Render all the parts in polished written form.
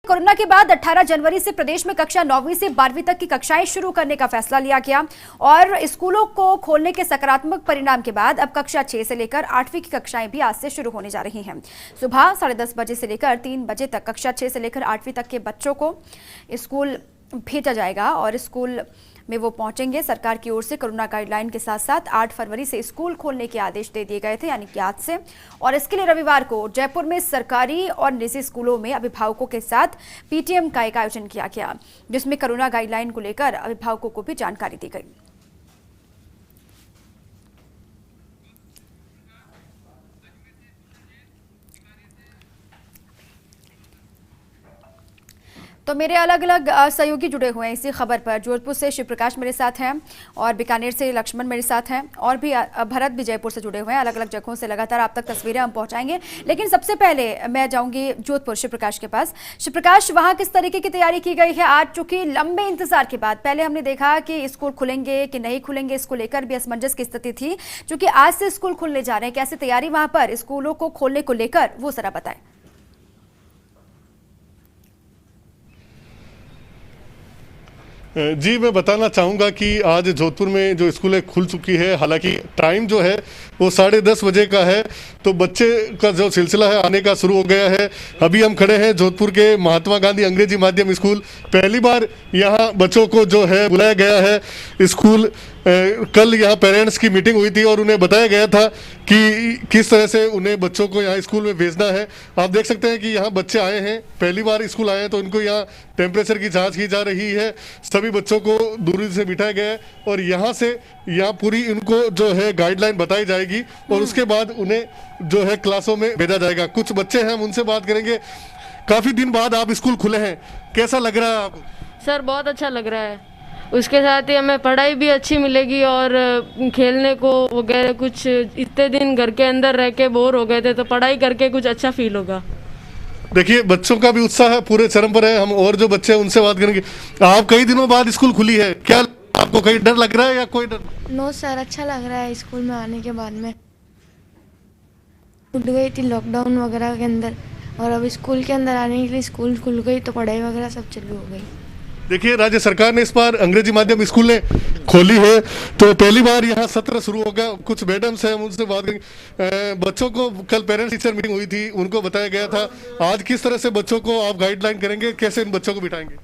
Corona के बाद 18 जनवरी से प्रदेश में कक्षा 9वीं से 12वीं तक की कक्षाएं शुरू करने का फैसला लिया गया और स्कूलों को खोलने के सकारात्मक परिणाम के बाद अब कक्षा 6 से लेकर 8वीं की कक्षाएं भी आज से शुरू होने जा रही हैं। सुबह 10:30 बजे से लेकर 3 बजे तक कक्षा 6 से लेकर 8वीं तक के बच्चों को स्कूल भेजा जाएगा और स्कूल में वो पहुंचेंगे। सरकार की ओर से कोरोना गाइडलाइन के साथ साथ 8 फरवरी से स्कूल खोलने के आदेश दे दिए गए थे, यानी कि आज से। और इसके लिए रविवार को जयपुर में सरकारी और निजी स्कूलों में अभिभावकों के साथ पीटीएम का एक आयोजन किया गया, जिसमें कोरोना गाइडलाइन को लेकर अभिभावकों को भी जानकारी दी गई। तो मेरे अलग अलग सहयोगी जुड़े हुए हैं इसी खबर पर। जोधपुर से शिव प्रकाश मेरे साथ हैं और बीकानेर से लक्ष्मण मेरे साथ हैं और भी भरत भी जयपुर से जुड़े हुए हैं। अलग अलग जगहों से लगातार आप तक तस्वीरें हम पहुंचाएंगे, लेकिन सबसे पहले मैं जाऊंगी जोधपुर शिव प्रकाश के पास। शिव प्रकाश, वहां किस तरीके की तैयारी की गई है आज, चूंकि लंबे इंतजार के बाद पहले हमने देखा कि स्कूल खुलेंगे कि नहीं खुलेंगे, इसको लेकर भी असमंजस की स्थिति थी, चूंकि आज से स्कूल खुलने जा रहे हैं, कैसे तैयारी वहां पर स्कूलों को खोलने को लेकर, वो जरा बताएं। जी, मैं बताना चाहूँगा कि आज जोधपुर में जो स्कूलें खुल चुकी है, हालांकि टाइम जो है वो 10:30 बजे का है, तो बच्चे का जो सिलसिला है आने का शुरू हो गया है। अभी हम खड़े हैं जोधपुर के महात्मा गांधी अंग्रेजी माध्यम स्कूल। पहली बार यहाँ बच्चों को जो है बुलाया गया है स्कूल। कल यहाँ पेरेंट्स की मीटिंग हुई थी और उन्हें बताया गया था कि किस तरह से उन्हें बच्चों को यहाँ स्कूल में भेजना है। आप देख सकते हैं कि यहाँ बच्चे आए हैं, पहली बार स्कूल आए हैं, तो इनको यहाँ टेम्परेचर की जांच की जा रही है। सभी बच्चों को दूरी से बिठाया गया है और यहाँ से यहाँ पूरी इनको जो है गाइडलाइन बताई जाएगी और उसके बाद उन्हें जो है क्लासों में भेजा जाएगा। कुछ बच्चे हैं, हम उनसे बात करेंगे। काफ़ी दिन बाद आप स्कूल खुले हैं, कैसा लग रहा है आपको? सर बहुत अच्छा लग रहा है, उसके साथ ही हमें पढ़ाई भी अच्छी मिलेगी और खेलने को वगैरह। कुछ इतने दिन घर के अंदर रह के बोर हो गए थे, तो पढ़ाई करके कुछ अच्छा फील होगा। देखिए, बच्चों का भी उत्साह है, पूरे चरम पर है। हम और जो बच्चे हैं उनसे बात करेंगे। आप कई दिनों बाद स्कूल खुली है, क्या आपको कहीं डर लग रहा है या कोई डर? नो सर, अच्छा लग रहा है। स्कूल में आने के बाद में छूट गई थी लॉकडाउन वगैरह के अंदर, और अब स्कूल के अंदर आने के लिए स्कूल खुल गई, तो पढ़ाई वगैरह सब चालू हो गई। देखिए, राज्य सरकार ने इस बार अंग्रेजी माध्यम स्कूलें खोली है, तो पहली बार यहाँ सत्र शुरू होगा। कुछ मैडम्स हैं, हम उनसे बात करेंगे। बच्चों को कल पेरेंट्स टीचर मीटिंग हुई थी, उनको बताया गया था। आज किस तरह से बच्चों को आप गाइडलाइन करेंगे, कैसे इन बच्चों को बिठाएंगे?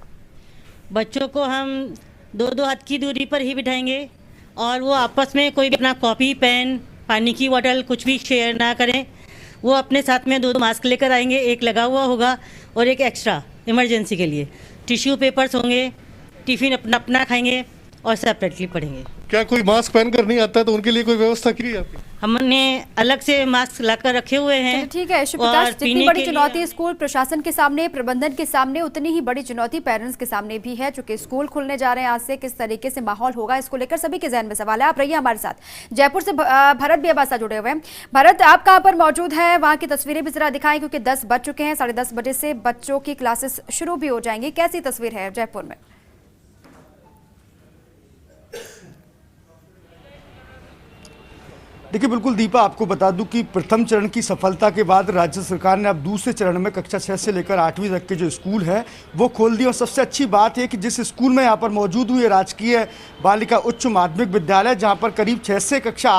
बच्चों को हम 2-2 हाथ की दूरी पर ही बिठाएंगे और वो आपस में कोई भी अपना कॉपी, पेन, पानी की बोतल कुछ भी शेयर ना करें। वो अपने साथ में 2 मास्क लेकर आएंगे, एक लगा हुआ होगा और एक एक्स्ट्रा इमरजेंसी के लिए। टिश्यू पेपर्स होंगे, टिफिन अपना अपना खाएंगे और सेपरेटली पढ़ेंगे। क्या कोई मास्क पहनकर नहीं आता है तो उनके लिए कोई व्यवस्था की है आपने? हमने अलग से मास्क लाकर रखे हुए हैं। ठीक है शिव प्रकाश, जितनी बड़ी चुनौती स्कूल प्रशासन के सामने, प्रबंधन के सामने, उतनी ही बड़ी चुनौती पेरेंट्स के सामने भी है। चूंकि स्कूल खुलने जा रहे हैं आज से, किस तरीके से माहौल होगा इसको लेकर सभी के जहन में सवाल है। आप रहिए हमारे साथ। जयपुर से भरत भी अब जुड़े हुए हैं। भरत, आप कहाँ पर मौजूद है, वहाँ की तस्वीरें भी जरा दिखाएं, क्योंकि 10 बज चुके हैं। 10:30 बजे से बच्चों की क्लासेस शुरू भी हो जाएंगी। कैसी तस्वीर है जयपुर में? देखिए, बिल्कुल दीपा, आपको बता दूं कि प्रथम चरण की सफलता के बाद राज्य सरकार ने अब दूसरे चरण में कक्षा 6 से लेकर 8वीं तक के जो स्कूल हैं वो खोल दिए। और सबसे अच्छी बात है कि जिस स्कूल में यहाँ पर मौजूद हुई राजकीय बालिका उच्च माध्यमिक विद्यालय, जहाँ पर करीब 6 से कक्षा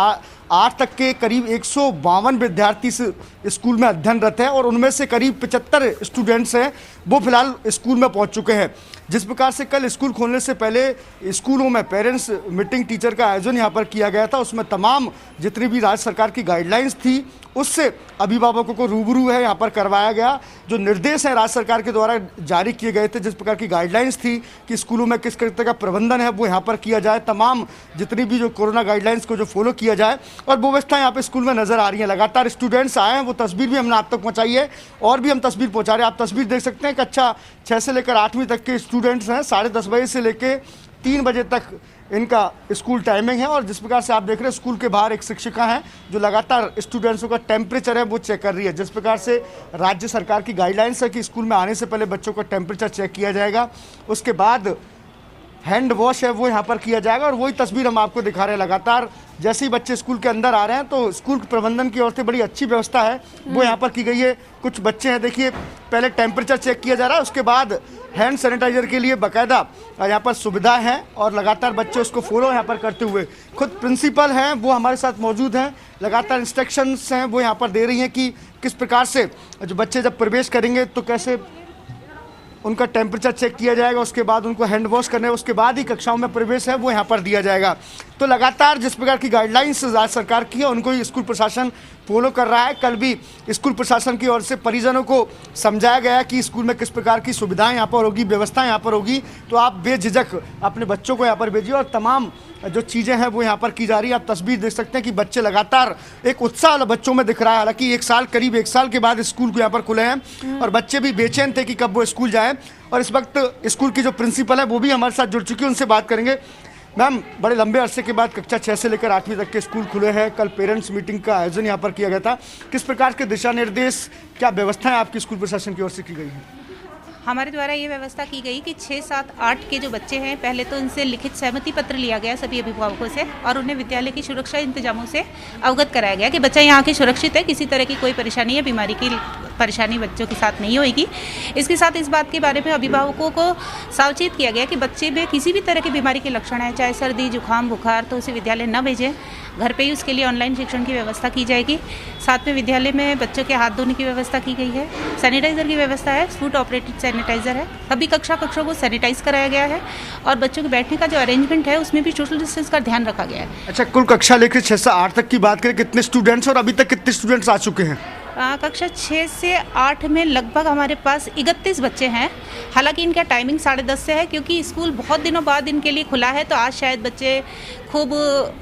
8 तक के करीब 152 विद्यार्थी इस स्कूल में अध्ययनरत हैं और उनमें से करीब 75 स्टूडेंट्स हैं वो फिलहाल स्कूल में पहुंच चुके हैं। जिस प्रकार से कल स्कूल खोलने से पहले स्कूलों में पेरेंट्स मीटिंग टीचर का आयोजन यहाँ पर किया गया था, उसमें तमाम जितनी भी राज्य सरकार की गाइडलाइंस थी उससे अभिभावकों को रूबरू है यहाँ पर करवाया गया। जो निर्देश हैं राज्य सरकार के द्वारा जारी किए गए थे, जिस प्रकार की गाइडलाइंस थी कि स्कूलों में किस तरह का प्रबंधन है वो यहाँ पर किया जाए, तमाम जितनी भी जो कोरोना गाइडलाइंस को जो फॉलो किया जाए, और वो व्यवस्था यहाँ पर स्कूल में नज़र आ रही है। लगातार स्टूडेंट्स आए हैं, वो तस्वीर भी हमने आप तक पहुँचाई है और भी हम तस्वीर पहुँचा रहे हैं। आप तस्वीर देख सकते हैं। कक्षा 6 से लेकर 8वीं तक के स्टूडेंट्स हैं। 10:30 बजे से लेकर 3 बजे तक इनका स्कूल टाइमिंग है। और जिस प्रकार से आप देख रहे हैं, स्कूल के बाहर एक शिक्षिका हैं जो लगातार स्टूडेंट्सों का टेम्परेचर है वो चेक कर रही है। जिस प्रकार से राज्य सरकार की गाइडलाइंस है कि स्कूल में आने से पहले बच्चों का टेम्परेचर चेक किया जाएगा, उसके बाद हैंड वॉश है वो यहाँ पर किया जाएगा। और वही तस्वीर हम आपको दिखा रहे हैं। लगातार जैसे ही बच्चे स्कूल के अंदर आ रहे हैं तो स्कूल प्रबंधन की ओर से बड़ी अच्छी व्यवस्था है वो यहाँ पर की गई है। कुछ बच्चे हैं, देखिए पहले टेम्परेचर चेक किया जा रहा है, उसके बाद हैंड सैनिटाइजर के लिए बाकायदा यहाँ पर सुविधा है और लगातार बच्चे उसको फॉलो यहाँ पर करते हुए, खुद प्रिंसिपल हैं वो हमारे साथ मौजूद हैं, लगातार इंस्ट्रक्शंस हैं वो यहाँ पर दे रही हैं कि किस प्रकार से जो बच्चे जब प्रवेश करेंगे तो कैसे उनका टेम्परेचर चेक किया जाएगा, उसके बाद उनको हैंड वॉश करने, उसके बाद ही कक्षाओं में प्रवेश है वो यहाँ पर दिया जाएगा। तो लगातार जिस प्रकार की गाइडलाइंस राज्य सरकार की है उनको ही स्कूल प्रशासन फॉलो कर रहा है। कल भी स्कूल प्रशासन की ओर से परिजनों को समझाया गया कि स्कूल में किस प्रकार की सुविधाएं यहाँ पर होगी, व्यवस्था यहाँ पर होगी, तो आप बेझिझक अपने बच्चों को यहाँ पर भेजिए। और तमाम जो चीज़ें हैं वो यहाँ पर की जा रही है। आप तस्वीर देख सकते हैं कि बच्चे लगातार, एक उत्साह बच्चों में दिख रहा है। हालांकि करीब एक साल के बाद स्कूल को यहाँ पर खुले हैं और बच्चे भी बेचैन थे कि कब वो स्कूल जाएं। और इस वक्त स्कूल की जो प्रिंसिपल है वो भी हमारे साथ जुड़ चुकी है, उनसे बात करेंगे। मैम, बड़े लंबे अरसे के बाद कक्षा 6 से लेकर 8वीं तक के स्कूल खुले हैं। कल पेरेंट्स मीटिंग का आयोजन यहाँ पर किया गया था। किस प्रकार के दिशा निर्देश, क्या व्यवस्थाएं आपकी स्कूल प्रशासन की ओर से की गई हैं? हमारे द्वारा ये व्यवस्था की गई कि 6, 7, 8 के जो बच्चे हैं, पहले तो उनसे लिखित सहमति पत्र लिया गया सभी अभिभावकों से और उन्हें विद्यालय की सुरक्षा इंतजामों से अवगत कराया गया कि बच्चा यहाँ के सुरक्षित है, किसी तरह की कोई परेशानी या बीमारी की परेशानी बच्चों के साथ नहीं होगी। इसके साथ इस बात के बारे में अभिभावकों को सावचेत किया गया कि बच्चे में किसी भी तरह की बीमारी के लक्षण है, चाहे सर्दी, जुकाम, बुखार, तो उसे विद्यालय न भेजें, घर पे ही उसके लिए ऑनलाइन शिक्षण की व्यवस्था की जाएगी। साथ में विद्यालय में बच्चों के हाथ धोने की व्यवस्था की गई है, सैनिटाइजर की व्यवस्था है, फूड ऑपरेटेड सैनिटाइजर है, सभी कक्षों को सैनिटाइज कराया गया है और बच्चों के बैठने का जो अरेंजमेंट है उसमें भी सोशल डिस्टेंस का ध्यान रखा गया है। अच्छा, कुल कक्षा लेकर 6 से 8 तक की बात करें, कितने स्टूडेंट्स और अभी तक कितने स्टूडेंट्स आ चुके हैं? कक्षा 6 से 8 में लगभग हमारे पास 31 बच्चे हैं। हालांकि इनका टाइमिंग 10:30 से है क्योंकि स्कूल बहुत दिनों बाद इनके लिए खुला है, तो आज शायद बच्चे खूब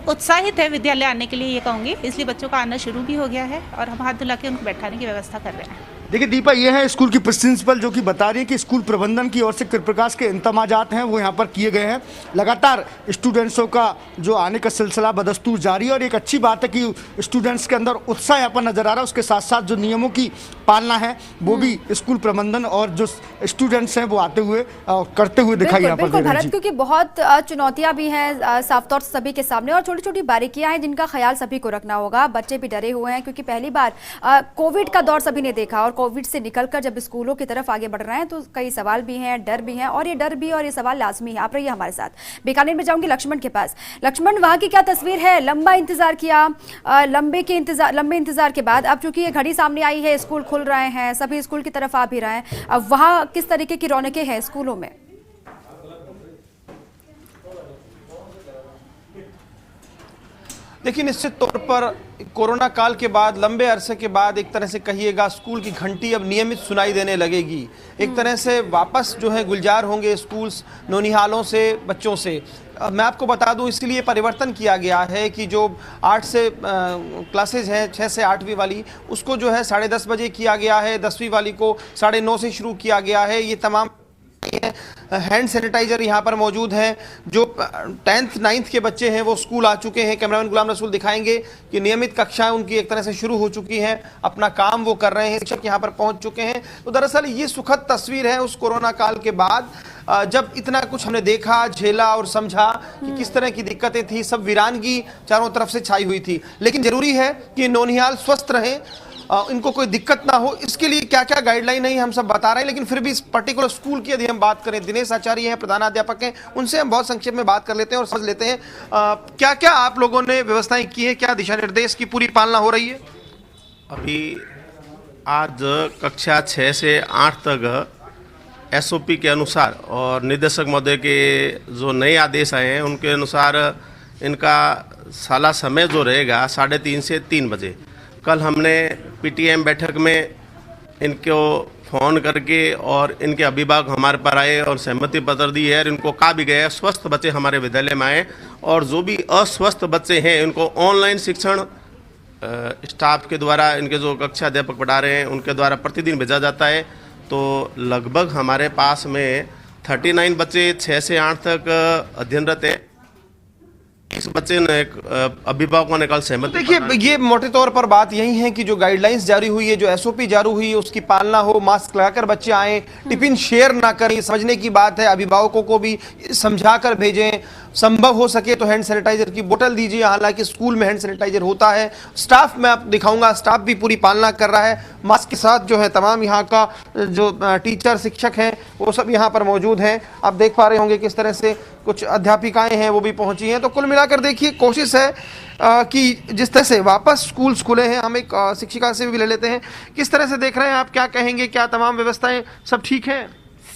उत्साहित है विद्यालय आने के लिए, ये कहूँगी, इसलिए बच्चों का आना शुरू भी हो गया है और हम हाथ धुला के उनको बैठाने की व्यवस्था कर रहे हैं। देखिए दीपा, ये है स्कूल की प्रिंसिपल जो कि बता रही है कि स्कूल प्रबंधन की ओर से किस प्रकार के इंतजामात हैं वो यहाँ पर किए गए हैं। लगातार स्टूडेंट्सों का जो आने का सिलसिला बदस्तूर जारी है और एक अच्छी बात है कि स्टूडेंट्स के अंदर उत्साह यहाँ पर नजर आ रहा है। उसके साथ साथ जो नियमों की पालना है वो भी स्कूल प्रबंधन और जो स्टूडेंट्स हैं वो आते हुए करते हुए दिखाई यहाँ पर दे रहे हैं। क्योंकि बहुत चुनौतियां भी हैं साफ तौर से सभी के सामने और छोटी छोटी बारीकियां हैं जिनका ख्याल सभी को रखना होगा। बच्चे भी डरे हुए हैं क्योंकि पहली बार कोविड का दौर सभी ने देखा और कोविड से निकलकर जब स्कूलों की तरफ आगे बढ़ रहे हैं तो कई सवाल भी हैं, डर भी हैं और ये डर भी और ये सवाल लाजमी है। आप रहिए हमारे साथ। बीकानेर में जाऊंगी लक्ष्मण के पास। लक्ष्मण, वहां की क्या तस्वीर है? लंबा इंतजार किया, लंबे इंतजार के बाद अब चूंकि ये घड़ी सामने आई है, स्कूल खुल रहे हैं, सभी स्कूल की तरफ आ भी रहे हैं, अब वहां किस तरीके की रौनकें हैं स्कूलों में? देखिए, निश्चित तौर पर कोरोना काल के बाद, लंबे अरसे के बाद एक तरह से कहिएगा स्कूल की घंटी अब नियमित सुनाई देने लगेगी। एक तरह से वापस जो है गुलजार होंगे स्कूल्स नौनिहालों से, बच्चों से। मैं आपको बता दूं, इसलिए परिवर्तन किया गया है कि जो 8 से क्लासेज हैं, 6 से 8वीं वाली, उसको जो है 10:30 बजे किया गया है। 10वीं वाली को 9:30 से शुरू किया गया है। ये तमाम हैंड सैनिटाइजर यहाँ पर मौजूद हैं। जो 10th 9th के बच्चे हैं वो स्कूल आ चुके हैं। कैमरामैन गुलाम रसूल दिखाएंगे कि नियमित कक्षाएं उनकी एक तरह से शुरू हो चुकी हैं, अपना काम वो कर रहे हैं, शिक्षक यहाँ पर पहुँच चुके हैं। तो दरअसल ये सुखद तस्वीर है उस कोरोना काल के बाद, जब इतना कुछ हमने देखा, झेला और समझा कि किस तरह की दिक्कतें थी। सब वीरानगी चारों तरफ से छाई हुई थी, लेकिन जरूरी है कि नौनिहाल स्वस्थ रहें, इनको कोई दिक्कत ना हो, इसके लिए क्या क्या गाइडलाइन नहीं हम सब बता रहे हैं। लेकिन फिर भी इस पर्टिकुलर स्कूल की यदि हम बात करें, दिनेश आचार्य हैं, प्रधानाध्यापक हैं, उनसे हम बहुत संक्षेप में बात कर लेते हैं और समझ लेते हैं क्या क्या आप लोगों ने व्यवस्थाएं की है, क्या दिशा निर्देश की पूरी पालना हो रही है। अभी आज कक्षा 6 से 8 तक SOP के अनुसार और निदेशक महोदय के जो नए आदेश आए हैं उनके अनुसार इनका साला समय जो रहेगा 3:30 से 3 बजे। कल हमने PTM बैठक में इनको फ़ोन करके और इनके अभिभावक हमारे पर आए और सहमति पत्र दी है और इनको कहा भी गया है स्वस्थ बच्चे हमारे विद्यालय में आए और जो भी अस्वस्थ बच्चे हैं उनको ऑनलाइन शिक्षण स्टाफ के द्वारा, इनके जो कक्षा अध्यापक पढ़ा रहे हैं उनके द्वारा प्रतिदिन भेजा जाता है। तो लगभग हमारे पास में 39 बच्चे 6 से 8 तक अध्ययनरत है। इस बच्चे ने अभिभावकों ने कल सहमति देखिए, ये मोटे तौर पर बात यही है कि जो गाइडलाइंस जारी हुई है, जो एसओपी जारी हुई है, उसकी पालना हो, मास्क लगाकर बच्चे आए, टिफिन शेयर ना करें, समझने की बात है। अभिभावकों को भी समझाकर भेजें, संभव हो सके तो हैंड सैनिटाइजर की बोतल दीजिए। हालांकि स्कूल में हैंड सैनिटाइजर होता है। स्टाफ में आप दिखाऊंगा, स्टाफ भी पूरी पालना कर रहा है। मास्क के साथ जो है तमाम यहाँ का जो टीचर शिक्षक हैं वो सब यहाँ पर मौजूद हैं। आप देख पा रहे होंगे किस तरह से कुछ अध्यापिकाएं हैं वो भी पहुंची हैं। तो कुल मिलाकर देखिए, कोशिश है कि जिस तरह से वापस स्कूल खुले हैं। हम एक शिक्षिका से भी ले लेते हैं। किस तरह से देख रहे हैं आप, क्या कहेंगे, क्या तमाम व्यवस्थाएं सब ठीक है?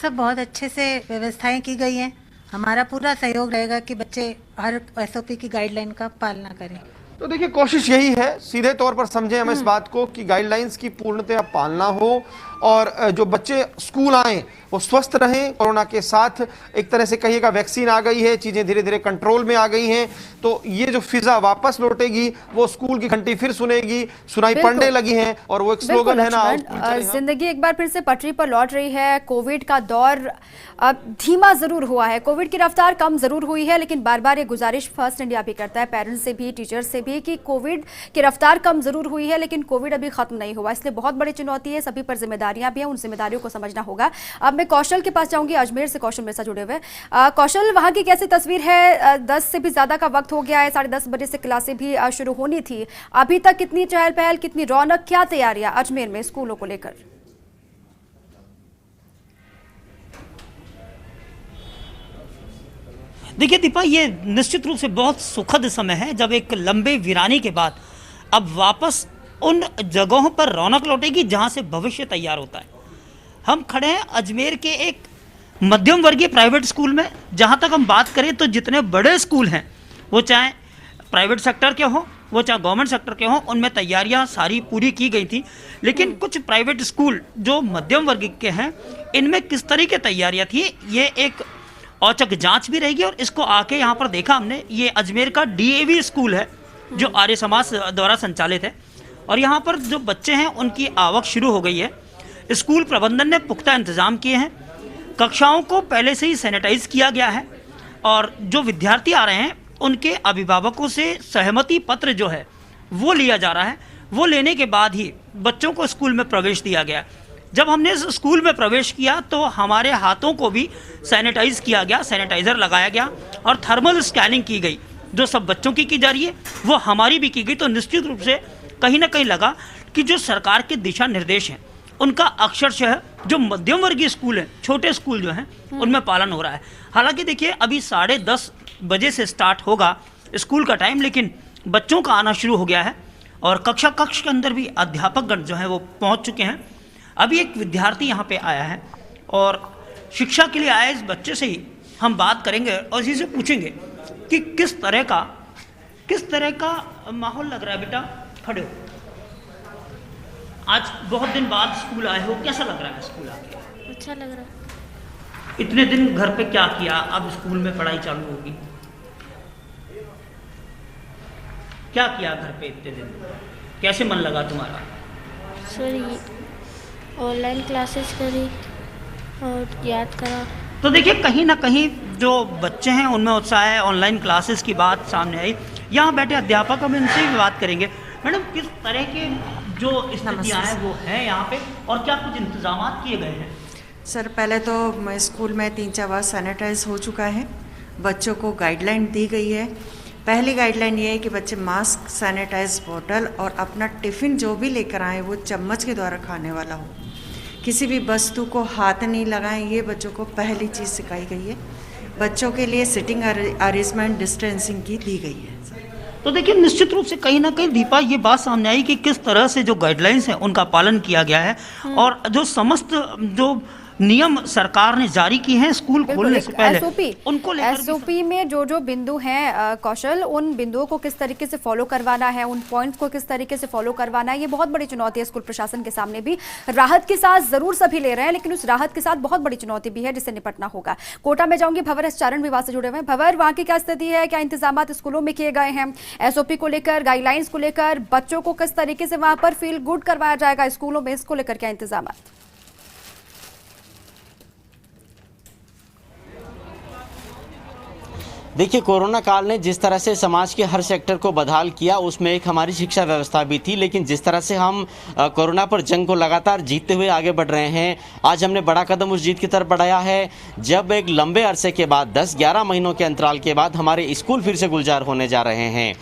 सब बहुत अच्छे से व्यवस्थाएं की गई हैं। हमारा पूरा सहयोग रहेगा कि बच्चे हर एसओपी की गाइडलाइन का पालना करें। तो देखिए, कोशिश यही है, सीधे तौर पर समझें हम इस बात को कि गाइडलाइंस की पूर्णतः पालना हो और जो बच्चे स्कूल आएँ वो स्वस्थ रहें। कोरोना के साथ एक तरह से कहिएगा वैक्सीन आ गई है, चीज़ें धीरे धीरे कंट्रोल में आ गई हैं। तो ये जो फिजा वापस लौटेगी, वो स्कूल की घंटी फिर सुनाई पड़ने लगी हैं। और वो एक स्लोगन है ना, जिंदगी एक बार फिर से पटरी पर लौट रही है। कोविड का दौर धीमा जरूर हुआ है, कोविड की रफ्तार कम जरूर हुई है, लेकिन बार बार ये गुजारिश फर्स्ट इंडिया भी करता है, पेरेंट्स से भी, टीचर्स से भी, कि कोविड की रफ्तार कम जरूर हुई है लेकिन कोविड अभी खत्म नहीं हुआ। इसलिए बहुत बड़ी चुनौती है, सभी पर जिम्मेदारियां भी हैं, उन जिम्मेदारियों को समझना होगा। अब मैं कौशल के पास जाऊंगी, अजमेर से कौशल मेरे साथ जुड़े हुए। कौशल, वहां की कैसी तस्वीर है? 10 से भी ज्यादा का वक्त हो गया है, 10:30 बजे से क्लासें भी शुरू होनी थी। अभी तक कितनी चहल पहल, कितनी रौनक, क्या तैयारियां अजमेर में स्कूलों को लेकर? देखिए दीपा, ये निश्चित रूप से बहुत सुखद समय है जब एक लंबे वीरानी के बाद अब वापस उन जगहों पर रौनक लौटेगी जहां से भविष्य तैयार होता है। हम खड़े हैं अजमेर के एक मध्यम वर्गीय प्राइवेट स्कूल में। जहां तक हम बात करें तो जितने बड़े स्कूल हैं, वो चाहे प्राइवेट सेक्टर के हों, वो चाहे गवर्नमेंट सेक्टर के हों, उनमें तैयारियां सारी पूरी की गई थी। लेकिन कुछ प्राइवेट स्कूल जो मध्यम वर्ग के हैं, इनमें किस तरह की तैयारियां थी, ये एक औचक जांच भी रहेगी। और इसको आके यहाँ पर देखा हमने, ये अजमेर का DAV स्कूल है जो आर्य समाज द्वारा संचालित है। और यहाँ पर जो बच्चे हैं उनकी आवक शुरू हो गई है। स्कूल प्रबंधन ने पुख्ता इंतजाम किए हैं, कक्षाओं को पहले से ही सैनिटाइज किया गया है और जो विद्यार्थी आ रहे हैं उनके अभिभावकों से सहमति पत्र जो है वो लिया जा रहा है। वो लेने के बाद ही बच्चों को स्कूल में प्रवेश दिया गया। जब हमने स्कूल में प्रवेश किया तो हमारे हाथों को भी सैनिटाइज किया गया, सैनिटाइज़र लगाया गया और थर्मल स्कैनिंग की गई। जो सब बच्चों की जा रही है वो हमारी भी की गई। तो निश्चित रूप से कहीं ना कहीं लगा कि जो सरकार के दिशा निर्देश हैं उनका अक्षरशः जो मध्यम वर्गीय स्कूल हैं, छोटे स्कूल जो हैं, उनमें पालन हो रहा है। हालांकि देखिए, अभी 10:30 बजे से स्टार्ट होगा स्कूल का टाइम, लेकिन बच्चों का आना शुरू हो गया है और कक्ष के अंदर भी अध्यापकगण जो हैं वो पहुँच चुके हैं। अभी एक विद्यार्थी यहाँ पे आया है और शिक्षा के लिए आए इस बच्चे से ही हम बात करेंगे और इसी से पूछेंगे कि किस तरह का माहौल लग रहा है। बेटा खड़े हो, आज बहुत दिन बाद स्कूल आए हो, कैसा लग रहा है स्कूल आके? अच्छा लग रहा है। इतने दिन घर पे क्या किया, अब स्कूल में पढ़ाई चालू होगी, क्या किया घर पे इतने दिन, कैसे मन लगा तुम्हारा? सॉरी, ऑनलाइन क्लासेस करी और याद करा। तो देखिए, कहीं ना कहीं जो बच्चे हैं उनमें उत्साह है। ऑनलाइन क्लासेस की बात सामने आई। यहाँ बैठे अध्यापक, हम इनसे भी बात करेंगे। मैडम, किस तरह के जो स्थितियाँ हैं वो है यहाँ पे और क्या कुछ इंतजाम किए गए हैं? सर, पहले तो स्कूल में 3-4 बार सैनिटाइज हो चुका है। बच्चों को गाइडलाइन दी गई है। पहली गाइडलाइन ये है कि बच्चे मास्क, सैनिटाइज बोतल और अपना टिफ़िन जो भी लेकर आएँ वो चम्मच के द्वारा खाने वाला हो। किसी भी वस्तु को हाथ नहीं लगाएं, ये बच्चों को पहली चीज़ सिखाई गई है। बच्चों के लिए सिटिंग अरेंजमेंट डिस्टेंसिंग की दी गई है। तो देखिए, निश्चित रूप से कहीं ना कहीं दीपा ये बात सामने आई कि किस तरह से जो गाइडलाइंस हैं उनका पालन किया गया है और जो समस्त जो नियम सरकार ने जारी की हैं स्कूल खोलने से पहले, उनको लेकर एसओपी में जो बिंदु हैं कौशल, उन बिंदुओं को किस तरीके से फॉलो करवाना है, उन पॉइंट्स को किस तरीके से फॉलो करवाना है, ये बहुत बड़ी चुनौती है स्कूल प्रशासन के सामने भी। राहत की सांस जरूर सभी ले रहे हैं, लेकिन उस राहत के साथ बहुत बड़ी चुनौती भी है जिससे निपटना होगा। कोटा में जाऊंगी, भंवर एस चारण विवाद से जुड़े हुए हैं। भंवर, वहां की क्या स्थिति है, क्या इंतजाम स्कूलों में किए गए हैं एसओपी को लेकर, गाइडलाइंस को लेकर, बच्चों को किस तरीके से वहां पर फील गुड करवाया जाएगा स्कूलों में, इसको लेकर क्या इंतजाम? देखिए, कोरोना काल ने जिस तरह से समाज के हर सेक्टर को बदहाल किया, उसमें एक हमारी शिक्षा व्यवस्था भी थी। लेकिन जिस तरह से हम कोरोना पर जंग को लगातार जीतते हुए आगे बढ़ रहे हैं, आज हमने बड़ा कदम उस जीत की तरफ बढ़ाया है जब एक लंबे अरसे के बाद 10-11 महीनों के अंतराल के बाद हमारे स्कूल फिर से गुलजार होने जा रहे हैं।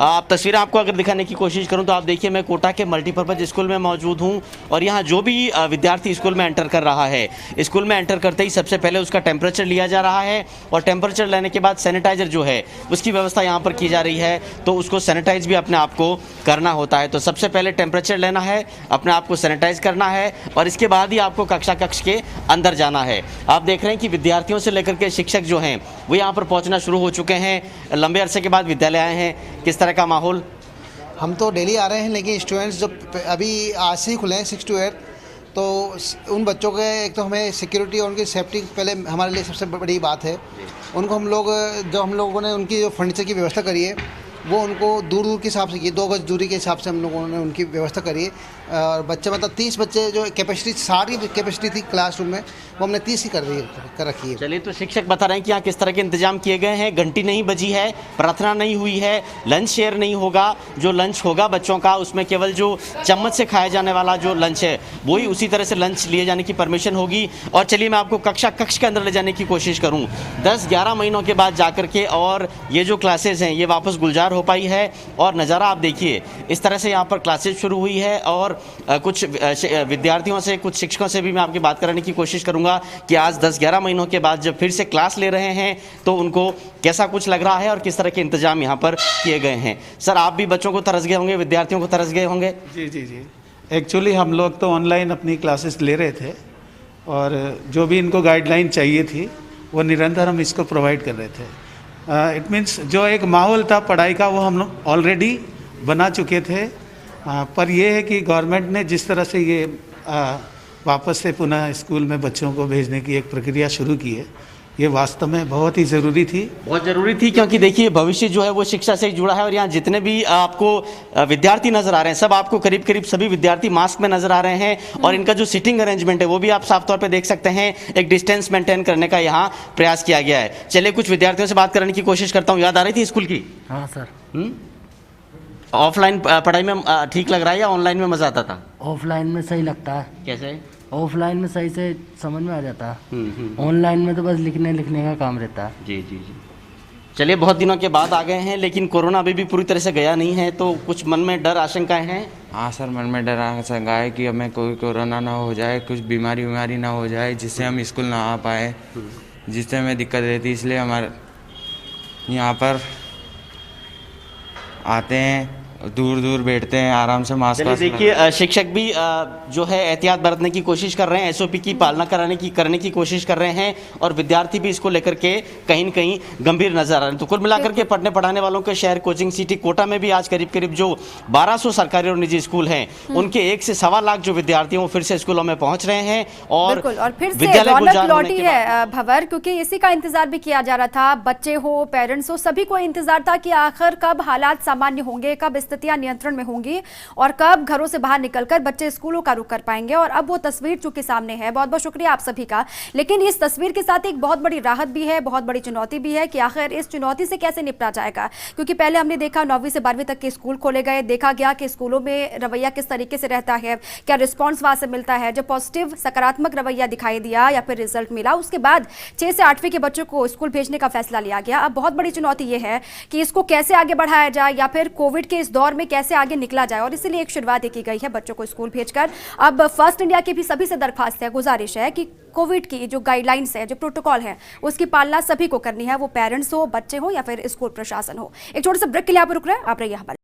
आप तस्वीरें आपको अगर दिखाने की कोशिश करूँ तो आप देखिए, मैं कोटा के मल्टीपर्पज़ स्कूल में मौजूद हूँ और यहाँ जो भी विद्यार्थी स्कूल में एंटर कर रहा है, स्कूल में एंटर करते ही सबसे पहले उसका टेम्परेचर लिया जा रहा है और टेम्परेचर लेने के बाद सैनिटाइजर जो है उसकी व्यवस्था यहाँ पर की जा रही है। तो उसको सैनिटाइज भी अपने आप को करना होता है। तो सबसे पहले टेम्परेचर लेना है, अपने आप को सैनिटाइज करना है और इसके बाद ही आपको कक्षा कक्ष के अंदर जाना है। आप देख रहे हैं कि विद्यार्थियों से लेकर के शिक्षक जो हैं वो यहाँ पर पहुँचना शुरू हो चुके हैं। लंबे अरसे के बाद विद्यालय आए हैं, किस तरह का माहौल? हम तो डेली आ रहे हैं, लेकिन स्टूडेंट्स जो अभी आज से ही खुले हैं 6 to 8, तो उन बच्चों के एक तो हमें सिक्योरिटी और उनकी सेफ्टी पहले हमारे लिए सबसे बड़ी बात है। उनको हम लोगों ने उनकी जो फर्नीचर की व्यवस्था करी है वो उनको दूर के हिसाब से की, 2 गज दूरी के हिसाब से हम लोगों ने उनकी व्यवस्था करी है। और बच्चे मतलब 30 बच्चे जो कैपेसिटी, सारी कैपेसिटी थी क्लासरूम में, वो हमने 30 ही कर रखी है। चलिए, तो शिक्षक बता रहे हैं कि यहाँ किस तरह के इंतजाम किए गए हैं। घंटी नहीं बजी है, प्रार्थना नहीं हुई है, लंच शेयर नहीं होगा। जो लंच होगा बच्चों का उसमें केवल जो चम्मच से खाया जाने वाला जो लंच है वही उसी तरह से लंच लिए जाने की परमिशन होगी। और चलिए, मैं आपको कक्षा कक्ष के अंदर ले जाने की कोशिश करूँ। 10-11 महीनों के बाद जाकर के और ये जो क्लासेज हैं ये वापस गुलजार हो पाई है और नज़ारा आप देखिए, इस तरह से यहाँ पर क्लासेज शुरू हुई है। और कुछ विद्यार्थियों से, कुछ शिक्षकों से भी मैं आपकी बात कराने की कोशिश करूँगा कि आज 10-11 महीनों के बाद जब फिर से क्लास ले रहे हैं तो उनको कैसा कुछ लग रहा है और किस तरह के इंतजाम यहाँ पर किए गए हैं। सर, आप भी बच्चों को तरस गए होंगे, विद्यार्थियों को तरस गए होंगे? जी। एक्चुअली हम लोग तो ऑनलाइन अपनी क्लासेस ले रहे थे और जो भी इनको गाइडलाइन चाहिए थी वो निरंतर हम इसको प्रोवाइड कर रहे थे। इट मीन्स जो एक माहौल था पढ़ाई का वो हम लोग ऑलरेडी बना चुके थे। पर यह है कि गवर्नमेंट ने जिस तरह से ये वापस से पुनः स्कूल में बच्चों को भेजने की एक प्रक्रिया शुरू की है, ये वास्तव में बहुत ही ज़रूरी थी। बहुत ज़रूरी थी, क्योंकि देखिए भविष्य जो है वो शिक्षा से जुड़ा है। और यहाँ जितने भी आपको विद्यार्थी नज़र आ रहे हैं, सब आपको करीब करीब सभी विद्यार्थी मास्क में नज़र आ रहे हैं। और इनका जो सिटिंग अरेंजमेंट है वो भी आप साफ तौर पे देख सकते हैं। एक डिस्टेंस मेंटेन करने का यहाँ प्रयास किया गया है। चलिए, कुछ विद्यार्थियों से बात करने की कोशिश करता हूँ। याद आ रही थी स्कूल की? हाँ सर। ऑफलाइन पढ़ाई में ठीक लग रहा है या ऑनलाइन में मज़ा आता था? ऑफलाइन में सही लगता है। कैसे? ऑफलाइन में सही से समझ में आ जाता है, ऑनलाइन में तो बस लिखने का काम रहता है। जी। चलिए, बहुत दिनों के बाद आ गए हैं, लेकिन कोरोना अभी भी पूरी तरह से गया नहीं है, तो कुछ मन में डर आशंकाएं हैं? हाँ सर, मन में डर आशंका है कि हमें कोई कोरोना ना हो जाए, कुछ बीमारी ना हो जाए जिससे हम स्कूल ना आ पाए, जिससे हमें दिक्कत रहती है। इसलिए हमारे यहाँ पर आते हैं, दूर बैठते हैं, आराम से मास्क। देखिए, शिक्षक भी जो है एहतियात बरतने की कोशिश कर रहे हैं, SOP की पालना करने की कोशिश कर रहे हैं और विद्यार्थी भी इसको लेकर के कहीं न कहीं गंभीर नजर आ रहे हैं। तो कुल मिलाकर के पढ़ने पढ़ाने वालों के शहर कोचिंग सिटी कोटा में भी आज करीब जो 1200 सरकारी और निजी स्कूल हैं उनके 1 से सवा लाख जो विद्यार्थी वो फिर से स्कूलों में पहुंच रहे हैं और फिर से रौनक लौटी है भवर, क्योंकि इसी का इंतजार भी किया जा रहा था। बच्चे हो, पेरेंट्स हो, सभी को इंतजार था कि आखिर कब हालात सामान्य होंगे, कब स्थितियां नियंत्रण में होंगी और कब घरों से बाहर निकलकर बच्चे स्कूलों का रुख कर पाएंगे। और अब वो तस्वीर चूंकि सामने है। बहुत बहुत शुक्रिया आप सभी का। लेकिन इस तस्वीर के साथ एक बहुत बड़ी राहत भी है, बहुत बड़ी चुनौती भी है कि आखिर इस चुनौती से कैसे निपटा जाएगा। क्योंकि पहले हमने देखा 9वीं से 12वीं तक के स्कूल खोले गए, देखा गया कि स्कूलों में रवैया किस तरीके से रहता है, क्या रिस्पॉन्स वहां से मिलता है, जब पॉजिटिव सकारात्मक रवैया दिखाई दिया या फिर रिजल्ट मिला, उसके बाद 6 से 8वीं के बच्चों को स्कूल भेजने का फैसला लिया गया। अब बहुत बड़ी चुनौती यह है कि इसको कैसे आगे बढ़ाया जाए या फिर कोविड के इस दौर में कैसे आगे निकला जाए। और इसीलिए एक शुरुआत की गई है बच्चों को स्कूल भेजकर। अब फर्स्ट इंडिया की भी सभी से दरखास्त है, गुजारिश है कि कोविड की जो गाइडलाइंस है, जो प्रोटोकॉल है, उसकी पालना सभी को करनी है, वो पेरेंट्स हो, बच्चे हो या फिर स्कूल प्रशासन हो। एक छोटे से ब्रेक के लिए आप रुक रहे हैं, आप रहिए हमारे